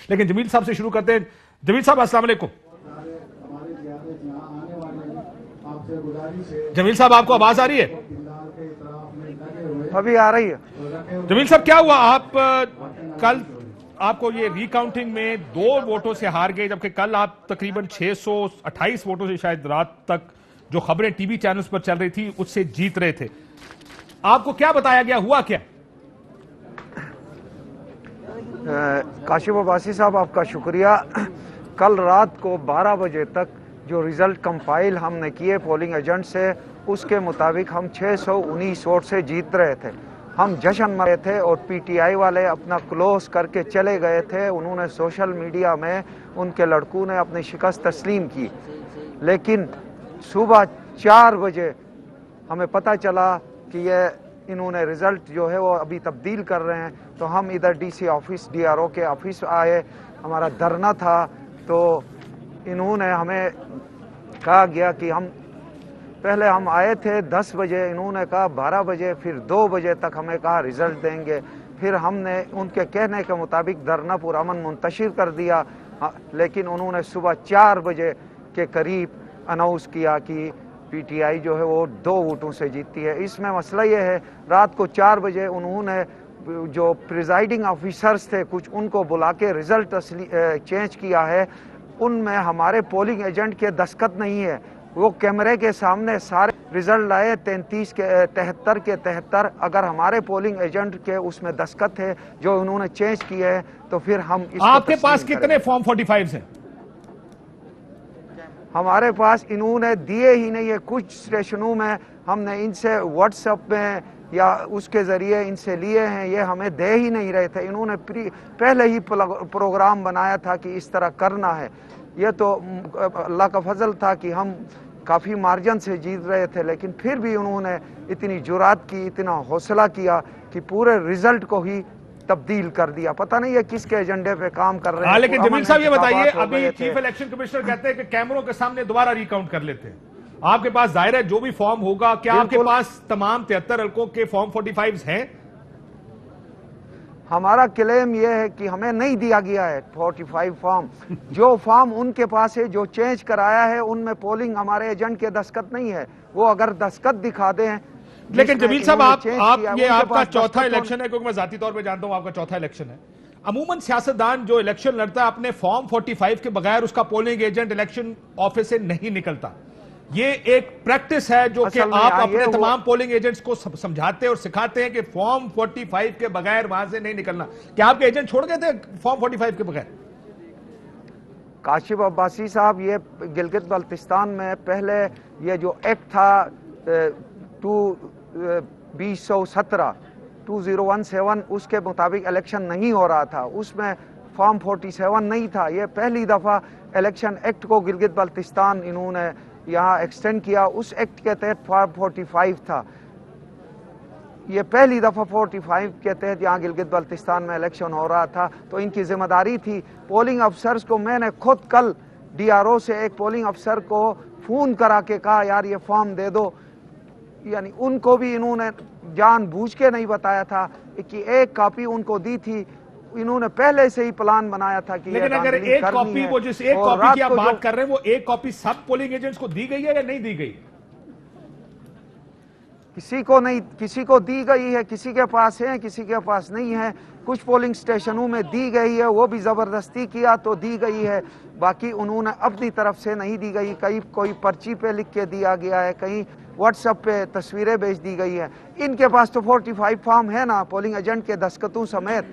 لیکن جمیل صاحب سے شروع کرتے ہیں. جمیل صاحب السلام علیکم. جمیل صاحب آپ کو آواز آ رہی ہے؟ ابھی آ رہی ہے. جمیل صاحب کیا ہوا؟ آپ کل آپ کو یہ ری کاؤنٹنگ میں 2 ووٹوں سے ہار گئے، جبکہ کل آپ تقریباً 628 ووٹوں سے شاید رات تک جو خبریں ٹی وی چینلز پر چل رہی تھی اس سے جیت رہے تھے. آپ کو کیا بتایا گیا، ہوا کیا؟ کاشف عباسی صاحب آپ کا شکریہ. کل رات کو 12 بجے تک جو ریزلٹ کمپائل ہم نے کیے پولنگ ایجنٹ سے، اس کے مطابق ہم 619 ووٹ سے جیت رہے تھے. ہم جشن میں تھے اور پی ٹی آئی والے اپنا کلوز کر کے چلے گئے تھے. انہوں نے سوشل میڈیا میں ان کے لڑکوں نے اپنی شکست تسلیم کی، لیکن صبح 4 بجے ہمیں پتہ چلا کہ انہوں نے رزلٹ جو ہے وہ ابھی تبدیل کر رہے ہیں. تو ہم ادھر D C office, D R O کے آفس آئے، ہمارا دھرنا تھا. تو انہوں نے ہمیں کہا گیا کہ پہلے ہم آئے تھے 10 بجے، انہوں نے کہا 12 بجے، پھر 2 بجے تک ہمیں کہا رزلٹ دیں گے. پھر ہم نے ان کے کہنے کے مطابق دھرنا پرامن منتشر کر دیا، لیکن انہوں نے صبح 4 بجے کے قریب اناؤنس کیا کہ پی ٹی آئی جو ہے وہ 2 ووٹوں سے جیتتی ہے. اس میں مسئلہ یہ ہے، رات کو 4 بجے انہوں نے جو پریزائڈنگ آفیسرز تھے کچھ، ان کو بلا کے رزلٹ چینج کیا ہے. ان میں ہمارے پولنگ ایجنٹ کے دستخط نہیں ہے. وہ کیمرے کے سامنے سارے رزلٹ لائے 33 کے 73 کے 73. اگر ہمارے پولنگ ایجنٹ کے اس میں دستخط ہے جو انہوں نے چینج کیے ہیں تو پھر ہم اس کو آپ کے پاس کتنے فارم 45 ہیں؟ ہمارے پاس انہوں نے دیے ہی نہیں ہے. کچھ اسٹیشنوں میں ہم نے ان سے واٹس ایپ میں یا اس کے ذریعے ان سے لیے ہیں، یہ ہمیں دے ہی نہیں رہے تھے. انہوں نے پہلے ہی پروگرام بنایا تھا کہ اس طرح کرنا ہے. یہ تو اللہ کا فضل تھا کہ ہم کافی مارجن سے جیت رہے تھے، لیکن پھر بھی انہوں نے اتنی جرات کی، اتنا حوصلہ کیا کہ پورے رزلٹ کو ہی تبدیل کر دیا. پتہ نہیں ہے کس کے ایجنڈے پہ کام کر رہے ہیں. لیکن جمیل صاحب یہ بتائیے، ابھی چیف الیکشن کمشنر کہتے ہیں کہ کیمروں کے سامنے دوبارہ ری کاؤنٹ کر لیتے ہیں. آپ کے پاس ظاہر ہے جو بھی فارم ہوگا، کیا آپ کے پاس تمام 73 حلقوں کے فارم 45 ہیں؟ ہمارا کلیم یہ ہے کہ ہمیں نہیں دیا گیا ہے 45 فارم. جو فارم ان کے پاس ہے، جو چینج کرایا ہے، ان میں پولنگ ہمارے ایجنٹ کے دستخط نہیں ہے. وہ اگر دستخط دکھا دیں. لیکن جمیل صاحب یہ آپ کا چوتھا الیکشن ہے، کیونکہ میں ذاتی طور پہ جانتا ہوں آپ کا چوتھا الیکشن ہے. عموماً سیاستدان جو الیکشن لڑتا ہے اپنے فارم 45 کے بغیر اس کا پولنگ ایجنٹ الیکشن آفس سے نہیں نکلتا. یہ ایک پریکٹس ہے جو کہ آپ اپنے تمام پولنگ ایجنٹس کو سمجھاتے اور سکھاتے ہیں کہ فارم 45 کے بغیر وہاں سے نہیں نکلنا. کیا آپ کے ایجنٹ چھوڑ گئے تھے فارم 45 کے بغیر؟ کاشف عباسی صاحب، یہ گلگت بلتستان میں پہلے یہ جو ایکٹ تھا 2017 اس کے مطابق الیکشن نہیں ہو رہا تھا. اس میں فارم 47 نہیں تھا. یہ پہلی دفعہ الیکشن ایکٹ کو گلگت بلتستان انہوں نے یہاں ایکسٹینڈ کیا. اس ایکٹ کے تحت فارم 45 تھا. یہ پہلی دفعہ 45 کے تحت یہاں گلگت بلتستان میں الیکشن ہو رہا تھا. تو ان کی ذمہ داری تھی پولنگ افسرز کو. میں نے خود کل ڈی آر او سے ایک پولنگ افسر کو فون کرا کے کہا یار یہ فارم دے دو. یعنی ان کو بھی انہوں نے جان بوجھ کے نہیں بتایا تھا کہ ایک کاپی ان کو دی تھی. انہوں نے پہلے سے ہی پلان بنایا تھا کہ لیکن اگر ایک کاپی، وہ جس ایک کاپی کی آپ بات کر رہے ہیں، وہ ایک کاپی سب پولنگ ایجنٹس کو دی گئی ہے یا نہیں دی گئی؟ کسی کو نہیں، کسی کو دی گئی ہے، کسی کے پاس ہے، کسی کے پاس نہیں ہے. کچھ پولنگ سٹیشنوں میں دی گئی ہے، وہ بھی زبردستی کیا تو دی گئی ہے. باقی انہوں نے اپنی طرف سے نہیں دی گئی. کہیں کوئی پرچی پہ لکھ کے دیا گیا ہے، کہیں واٹس ایپ پہ تصویریں بھیج دی گئی ہیں. ان کے پاس تو 45 فارم ہے نا پولنگ ایجنٹ کے دستخطوں سمیت.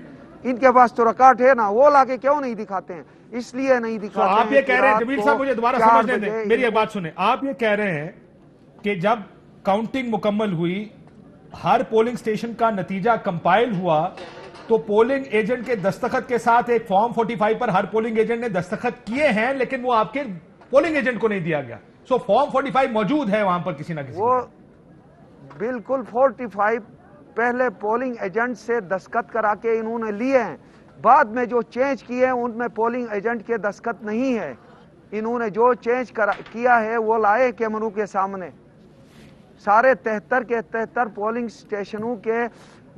ان کے پاس تو ریکارڈ ہے نا، وہ لا کے کیوں نہیں دکھاتے ہیں؟ اس لیے نہیں دکھاتے ہیں. آپ یہ کہہ رہے ہیں، جمیل صاحب مجھے دوبارہ سمجھنے دیں، میری ایک بات سنیں. آپ یہ کہہ رہے ہیں کہ جب کاؤنٹنگ مکمل ہوئی، ہر پولنگ سٹیشن کا نتیجہ کمپائل ہوا، تو پولنگ ایجنٹ کے دستخط کے ساتھ ایک فارم 45 پر ہر پولنگ ایجنٹ نے دستخط کیے ہیں، لیکن وہ آپ کے پولنگ ایجنٹ کو نہیں دیا گیا. سو فارم 45 موجود ہے وہاں پر کسی نہ کسی. وہ بالکل 45 پہلے پولنگ ایجنٹ سے دستخط کرا کے انہوں نے لیے ہیں. بعد میں جو چینج کیے ہیں ان میں پولنگ ایجنٹ کے دستخط نہیں ہے. انہوں نے جو چینج کیا ہے وہ لائے کیمروں کے سامنے. سارے 73 کے 73 پولنگ سٹیشنوں کے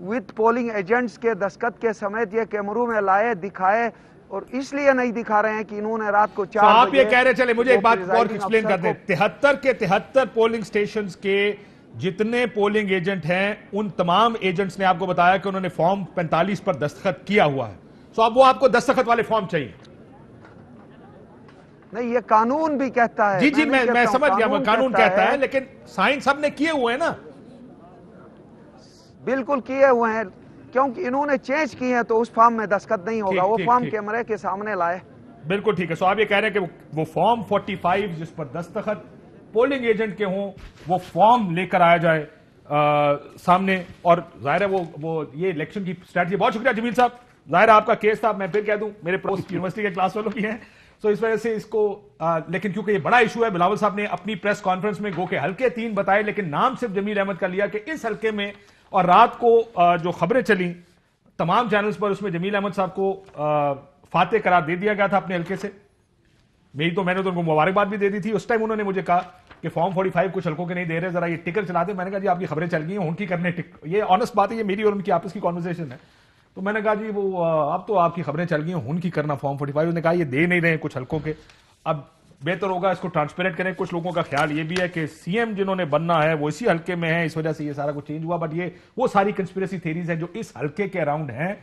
وتھ پولنگ ایجنٹس کے دستخط کے سمیت یہ کیمروں میں لائے، دکھائے اور اس لیے نہیں دکھا رہے ہیں کہ انہوں نے رات کو تو 4 آپ یہ بجے کہہ رہے چلے مجھے ایک وہ بات اور پریزائڈنگ ایکسپلین کر افسر دیں، 73 کے 73 پولنگ سٹیشنز کے جتنے پولنگ ایجنٹ ہیں ان تمام ایجنٹس نے آپ کو بتایا کہ انہوں نے فارم 45 پر دستخط کیا ہوا ہے، سو اب وہ آپ کو دستخط والے فارم چاہیے؟ نہیں، یہ قانون بھی کہتا ہے. جی جی نہیں میں کہتا ہوں، سمجھ گیا، قانون کہتا ہے لیکن سائن سب نے کیے ہوئے ہیں نا. بالکل کیے ہوئے ہیں، کیونکہ انہوں نے چینج کی ہیں تو اس فارم میں دستخط نہیں ہوگا. وہ فارم کیمرے کے سامنے لائے. بالکل ٹھیک ہے. سو آپ یہ کہہ رہے ہیں کہ وہ فارم 45 جس پر دستخط پولنگ ایجنٹ کے ہوں وہ فارم لے کر آیا جائے سامنے، اور ظاہر ہے وہ یہ الیکشن کی اسٹریٹجی. بہت شکریہ جمیل صاحب. ظاہر ہے آپ کا کیس تھا، میں پھر کہہ دوں میرے پروس یونیورسٹی کے کلاس والوں کی ہیں، سو اس وجہ سے اس کو لیکن کیونکہ یہ بڑا ایشو ہے، بلاول صاحب نے اپنی پریس کانفرنس میں گو کے حلقے 3 بتائے لیکن نام صرف جمیل احمد کا لیا کہ اس حلقے میں، اور رات کو جو خبریں چلیں تمام چینلز پر اس میں جمیل احمد صاحب کو فاتح قرار دے دیا گیا تھا اپنے حلقے سے. میں نے تو ان کو مبارکباد بھی دے دی تھی. اس ٹائم انہوں نے مجھے کہا کہ فارم 45 کچھ حلقوں کے نہیں دے رہے، ذرا یہ ٹکر چلا دیں. میں نے کہا جی آپ کی خبریں چل گئی ہیں، ان کی کرنے یہ آنےسٹ بات ہے، یہ میری اور ان کی آپس کی کانورسیشن ہے. تو میں نے کہا جی وہ اب تو آپ کی خبریں چل گئی ہیں، ان کی کرنا فارم 45. انہوں نے کہا یہ دے نہیں رہے ہیں کچھ حلقوں کے. اب بہتر ہوگا اس کو ٹرانسپیرنٹ کریں. کچھ لوگوں کا خیال یہ بھی ہے کہ سی ایم جنہوں نے بننا ہے وہ اسی حلقے میں ہیں، اس وجہ سے یہ سارا کچھ چینج ہوا. بٹ یہ وہ ساری کنسپریسی تھیریز ہیں جو اس حلقے کے اراؤنڈ ہیں.